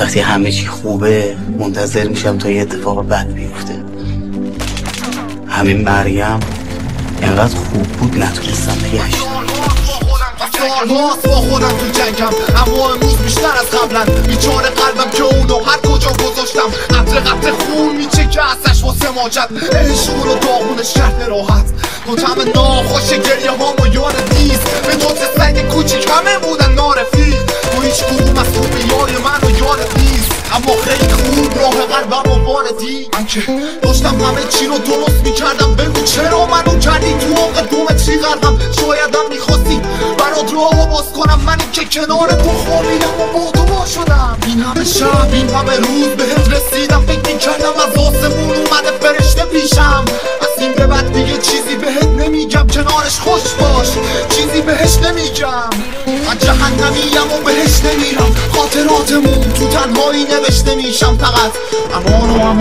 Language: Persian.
وقتی همه چی خوبه منتظر میشم تا یه اتفاق بد بیفته. همین مریم اینقدر خوب بود نتونستم نگهش دارم. سالهاست با خودم تو جنگم، اما امروز بیشتر از قبلن. بیچاره قلبم که اونو هر کجا گذاشتم قطره خون میچه که ازش واسه ماجد. عشق رو داغونش کرده راحت، تو طعم ناخوش گریه هامو یادت نیست. به جز سنگ کوچیک همه بودن نارفیق، تو هیچ کدوم از خوبی یای من رو یادت نیست. اما خیلی خوب راه قلبم رو واردی. من که داشتم همه چی رو درست میکردم، بگو چرا منو کردی تو عمق دومتری غرقم. شایدم میخواستی برات راهو باز کنم، منی که کنار تو خوابیدم و با تو با شدم. این همه شب این همه روز بهت رسیدم، فکر میکردم از آسمون اومده فرشته پیشم. از این به بعد دیگه چیزی بهت نمیگم، کنارش خوش باش چیزی بهش نمیگم. من جهنمیم و بهش نمیرم، خاطراتمون تو تنهایی نوشته میشم فقط. امان و امان